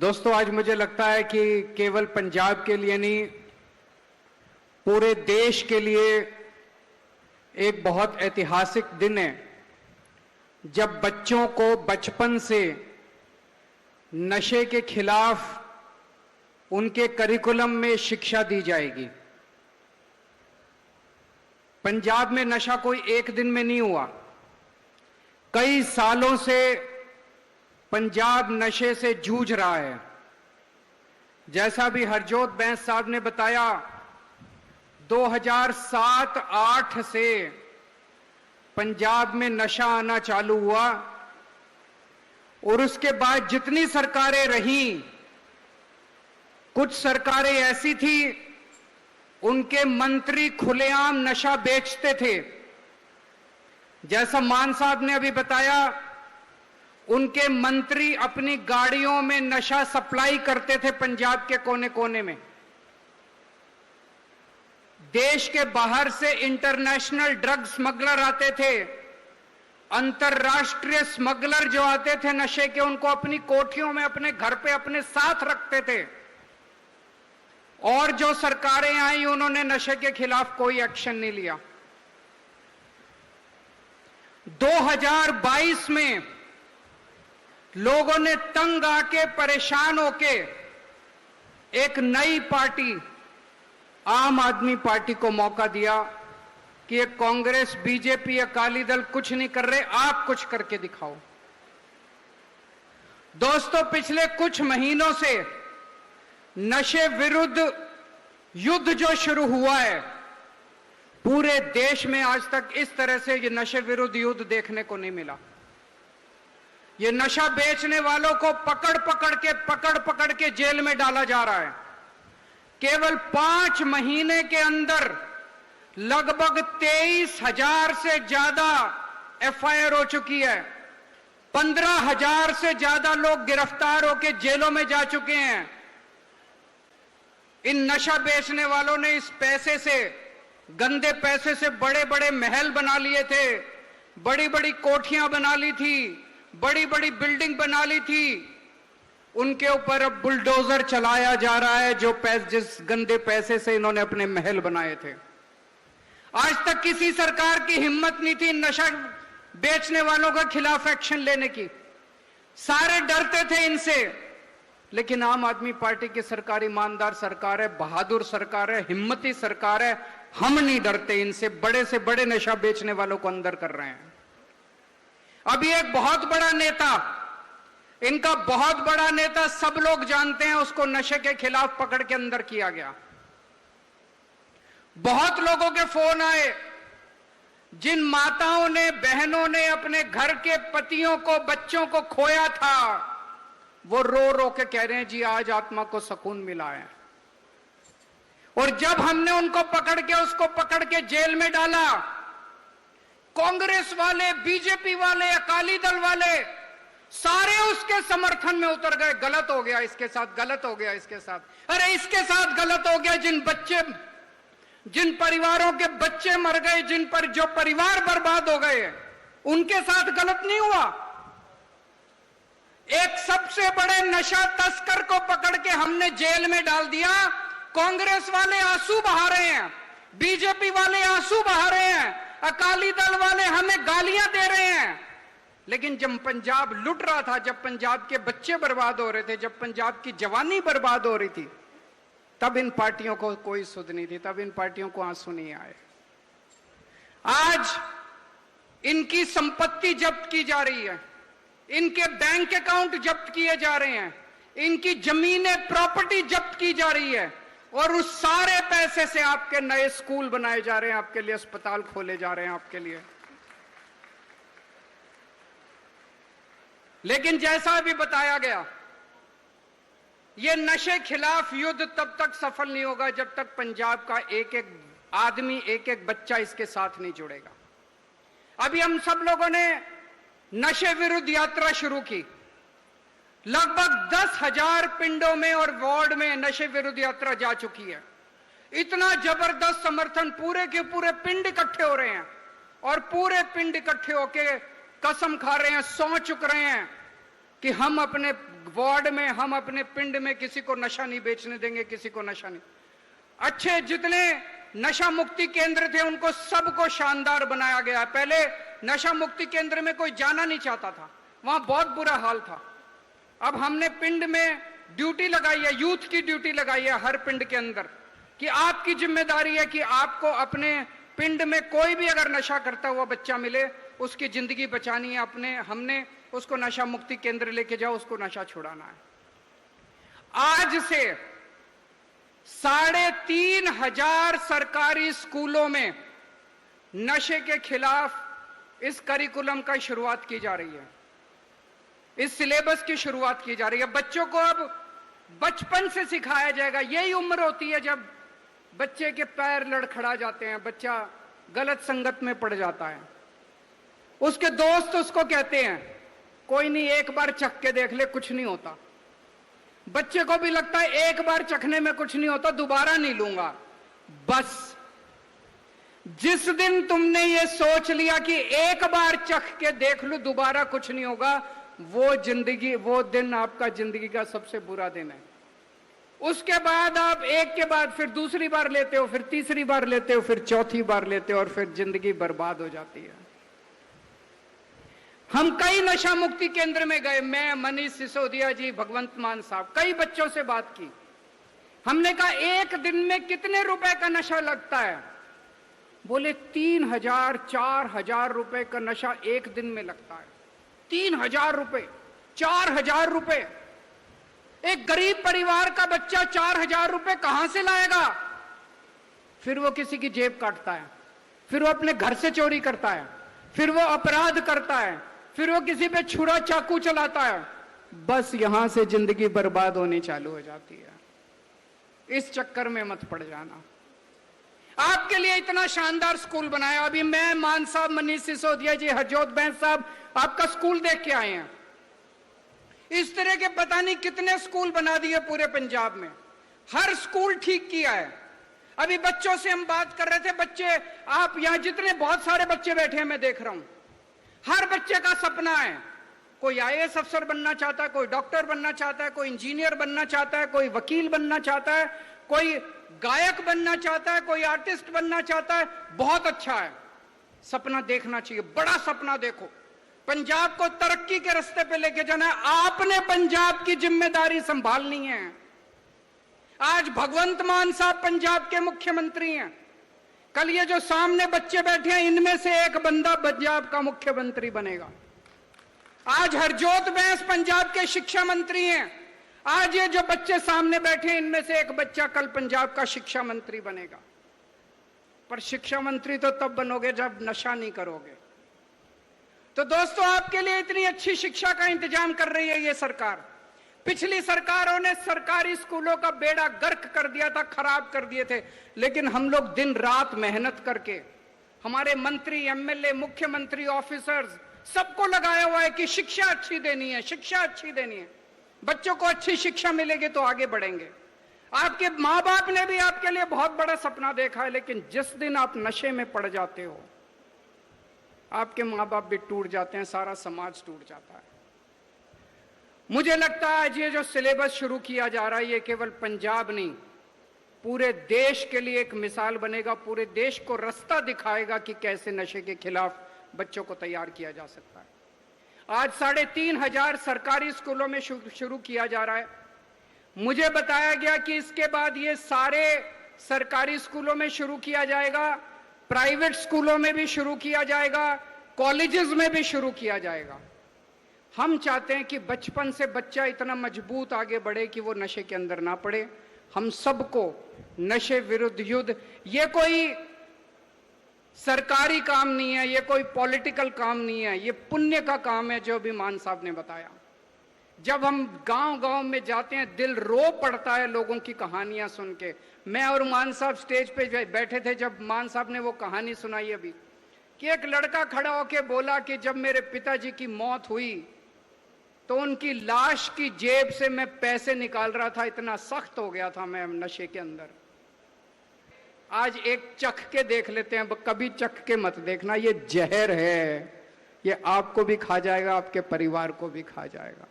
दोस्तों, आज मुझे लगता है कि केवल पंजाब के लिए नहीं, पूरे देश के लिए एक बहुत ऐतिहासिक दिन है जब बच्चों को बचपन से नशे के खिलाफ उनके करिकुलम में शिक्षा दी जाएगी। पंजाब में नशा कोई एक दिन में नहीं हुआ। कई सालों से पंजाब नशे से जूझ रहा है। जैसा भी हरजोत बैंस साहब ने बताया, 2007-8 से पंजाब में नशा आना चालू हुआ और उसके बाद जितनी सरकारें रहीं, कुछ सरकारें ऐसी थी उनके मंत्री खुलेआम नशा बेचते थे। जैसा मान साहब ने अभी बताया, उनके मंत्री अपनी गाड़ियों में नशा सप्लाई करते थे पंजाब के कोने कोने में। देश के बाहर से इंटरनेशनल ड्रग स्मगलर आते थे, अंतरराष्ट्रीय स्मगलर जो आते थे नशे के, उनको अपनी कोठियों में, अपने घर पे अपने साथ रखते थे। और जो सरकारें आई उन्होंने नशे के खिलाफ कोई एक्शन नहीं लिया। 2022 में लोगों ने तंग आके, परेशान होके एक नई पार्टी आम आदमी पार्टी को मौका दिया कि ये कांग्रेस, बीजेपी, अकाली दल कुछ नहीं कर रहे, आप कुछ करके दिखाओ। दोस्तों, पिछले कुछ महीनों से नशे विरुद्ध युद्ध जो शुरू हुआ है, पूरे देश में आज तक इस तरह से ये नशे विरुद्ध युद्ध देखने को नहीं मिला। ये नशा बेचने वालों को पकड़ पकड़ के जेल में डाला जा रहा है। केवल 5 महीने के अंदर लगभग 23,000 से ज्यादा एफआईआर हो चुकी है। 15,000 से ज्यादा लोग गिरफ्तार होकर जेलों में जा चुके हैं। इन नशा बेचने वालों ने इस पैसे से, गंदे पैसे से बड़े बड़े महल बना लिए थे, बड़ी बड़ी कोठियां बना ली थी, बड़ी बड़ी बिल्डिंग बना ली थी। उनके ऊपर अब बुलडोजर चलाया जा रहा है, जिस गंदे पैसे से इन्होंने अपने महल बनाए थे। आज तक किसी सरकार की हिम्मत नहीं थी नशा बेचने वालों के खिलाफ एक्शन लेने की। सारे डरते थे इनसे, लेकिन आम आदमी पार्टी की सरकार ईमानदार सरकार है, बहादुर सरकार है, हिम्मती सरकार है। हम नहीं डरते इनसे। बड़े से बड़े नशा बेचने वालों को अंदर कर रहे हैं। अभी एक बहुत बड़ा नेता, इनका बहुत बड़ा नेता, सब लोग जानते हैं, उसको नशे के खिलाफ पकड़ के अंदर किया गया। बहुत लोगों के फोन आए, जिन माताओं ने, बहनों ने अपने घर के पतियों को, बच्चों को खोया था, वो रो रो के कह रहे हैं जी आज आत्मा को सुकून मिला है। और जब हमने उनको पकड़ के, उसको पकड़ के जेल में डाला, कांग्रेस वाले, बीजेपी वाले, अकाली दल वाले सारे उसके समर्थन में उतर गए। गलत हो गया इसके साथ, गलत हो गया इसके साथ। अरे इसके साथ गलत हो गया। जिन परिवारों के बच्चे मर गए, जो परिवार बर्बाद हो गए, उनके साथ गलत नहीं हुआ। एक सबसे बड़े नशा तस्कर को पकड़ के हमने जेल में डाल दिया। कांग्रेस वाले आंसू बहा रहे हैं, बीजेपी वाले आंसू बहा रहे हैं, अकाली दल वाले हमें गालियां दे रहे हैं। लेकिन जब पंजाब लुट रहा था, जब पंजाब के बच्चे बर्बाद हो रहे थे, जब पंजाब की जवानी बर्बाद हो रही थी, तब इन पार्टियों को कोई सुध नहीं थी, तब इन पार्टियों को आंसू नहीं आए। आज इनकी संपत्ति जब्त की जा रही है, इनके बैंक अकाउंट जब्त किए जा रहे हैं, इनकी जमीनें, प्रॉपर्टी जब्त की जा रही है, और उस सारे पैसे से आपके नए स्कूल बनाए जा रहे हैं, आपके लिए अस्पताल खोले जा रहे हैं, आपके लिए। लेकिन जैसा अभी बताया गया, यह नशे खिलाफ युद्ध तब तक सफल नहीं होगा जब तक पंजाब का एक एक आदमी, एक एक बच्चा इसके साथ नहीं जुड़ेगा। अभी हम सब लोगों ने नशे विरुद्ध यात्रा शुरू की। लगभग 10,000 पिंडों में और वार्ड में नशे विरुद्ध यात्रा जा चुकी है। इतना जबरदस्त समर्थन, पूरे के पूरे पिंड इकट्ठे हो रहे हैं, और पूरे पिंड इकट्ठे होके कसम खा रहे हैं, सौं चुक रहे हैं कि हम अपने वार्ड में, हम अपने पिंड में किसी को नशा नहीं बेचने देंगे, किसी को नशा नहीं। अच्छे जितने नशा मुक्ति केंद्र थे उनको सबको शानदार बनाया गया। पहले नशा मुक्ति केंद्र में कोई जाना नहीं चाहता था, वहां बहुत बुरा हाल था। अब हमने पिंड में ड्यूटी लगाई है, यूथ की ड्यूटी लगाई है हर पिंड के अंदर, कि आपकी जिम्मेदारी है कि आपको अपने पिंड में कोई भी अगर नशा करता हुआ बच्चा मिले, उसकी जिंदगी बचानी है। हमने उसको नशा मुक्ति केंद्र लेके जाओ, उसको नशा छुड़ाना है। आज से 3,500 सरकारी स्कूलों में नशे के खिलाफ इस करिकुलम का शुरुआत की जा रही है, इस सिलेबस की शुरुआत की जा रही है। बच्चों को अब बचपन से सिखाया जाएगा। यही उम्र होती है जब बच्चे के पैर लड़खड़ा जाते हैं, बच्चा गलत संगत में पड़ जाता है। उसके दोस्त उसको कहते हैं कोई नहीं, एक बार चख के देख ले, कुछ नहीं होता। बच्चे को भी लगता है एक बार चखने में कुछ नहीं होता, दोबारा नहीं लूंगा। बस जिस दिन तुमने ये सोच लिया कि एक बार चख के देख लूं, दोबारा कुछ नहीं होगा, वो दिन आपका जिंदगी का सबसे बुरा दिन है। उसके बाद आप एक के बाद फिर दूसरी बार लेते हो, फिर तीसरी बार लेते हो, फिर चौथी बार लेते हो, और फिर जिंदगी बर्बाद हो जाती है। हम कई नशा मुक्ति केंद्र में गए, मैं, मनीष सिसोदिया जी, भगवंत मान साहब, कई बच्चों से बात की। हमने कहा एक दिन में कितने रुपए का नशा लगता है? बोले 3,000 4,000 रुपए का नशा एक दिन में लगता है। 3,000 रुपए, 4,000 रुपए। एक गरीब परिवार का बच्चा 4,000 रुपए कहां से लाएगा? फिर वो किसी की जेब काटता है, फिर वो अपने घर से चोरी करता है, फिर वो अपराध करता है, फिर वो किसी पे छुरा चाकू चलाता है। बस यहां से जिंदगी बर्बाद होनी चालू हो जाती है। इस चक्कर में मत पड़ जाना। आपके लिए इतना शानदार स्कूल बनाया। अभी मैं, मान साहब, मनीष सिसोदिया जी, हरजोत बैंस साहब आपका स्कूल देख के आए हैं। इस तरह के पता नहीं कितने स्कूल बना दिए पूरे पंजाब में, हर स्कूल ठीक किया है। अभी बच्चों से हम बात कर रहे थे, बच्चे, आप यहां जितने बहुत सारे बच्चे बैठे हैं मैं देख रहा हूं, हर बच्चे का सपना है। कोई आईएएस अफसर बनना चाहता है, कोई डॉक्टर बनना चाहता है, कोई इंजीनियर बनना चाहता है, कोई वकील बनना चाहता है, कोई गायक बनना चाहता है, कोई आर्टिस्ट बनना चाहता है। बहुत अच्छा है, सपना देखना चाहिए, बड़ा सपना देखो। पंजाब को तरक्की के रास्ते पे लेके जाना है, आपने पंजाब की जिम्मेदारी संभालनी है। आज भगवंत मान साहब पंजाब के मुख्यमंत्री हैं, कल ये जो सामने बच्चे बैठे हैं इनमें से एक बंदा पंजाब का मुख्यमंत्री बनेगा। आज हरजोत बैंस पंजाब के शिक्षा मंत्री हैं, आज ये जो बच्चे सामने बैठे हैं इनमें से एक बच्चा कल पंजाब का शिक्षा मंत्री बनेगा। पर शिक्षा मंत्री तो तब बनोगे जब नशा नहीं करोगे। तो दोस्तों, आपके लिए इतनी अच्छी शिक्षा का इंतजाम कर रही है ये सरकार। पिछली सरकारों ने सरकारी स्कूलों का बेड़ा गर्क कर दिया था, खराब कर दिए थे, लेकिन हम लोग दिन रात मेहनत करके, हमारे मंत्री, एमएलए, मुख्यमंत्री, ऑफिसर्स, सबको लगाया हुआ है कि शिक्षा अच्छी देनी है, शिक्षा अच्छी देनी है। बच्चों को अच्छी शिक्षा मिलेगी तो आगे बढ़ेंगे। आपके माँ बाप ने भी आपके लिए बहुत बड़ा सपना देखा है, लेकिन जिस दिन आप नशे में पड़ जाते हो, आपके माँ बाप भी टूट जाते हैं, सारा समाज टूट जाता है। मुझे लगता है आज ये जो सिलेबस शुरू किया जा रहा है, ये केवल पंजाब नहीं, पूरे देश के लिए एक मिसाल बनेगा, पूरे देश को रास्ता दिखाएगा कि कैसे नशे के खिलाफ बच्चों को तैयार किया जा सकता है। आज 3,500 सरकारी स्कूलों में शुरू किया जा रहा है। मुझे बताया गया कि इसके बाद ये सारे सरकारी स्कूलों में शुरू किया जाएगा, प्राइवेट स्कूलों में भी शुरू किया जाएगा, कॉलेजेस में भी शुरू किया जाएगा। हम चाहते हैं कि बचपन से बच्चा इतना मजबूत आगे बढ़े कि वो नशे के अंदर ना पड़े। हम सबको नशे विरुद्ध युद्ध, ये कोई सरकारी काम नहीं है, ये कोई पॉलिटिकल काम नहीं है, ये पुण्य का काम है, जो भी मान साहब ने बताया। जब हम गांव-गांव में जाते हैं, दिल रो पड़ता है लोगों की कहानियां सुन के। मैं और मान साहब स्टेज पे बैठे थे, जब मान साहब ने वो कहानी सुनाई अभी, कि एक लड़का खड़ा होके बोला कि जब मेरे पिताजी की मौत हुई तो उनकी लाश की जेब से मैं पैसे निकाल रहा था, इतना सख्त हो गया था मैं नशे के अंदर। आज एक चख के देख लेते हैं, कभी चख के मत देखना, ये जहर है, ये आपको भी खा जाएगा, आपके परिवार को भी खा जाएगा।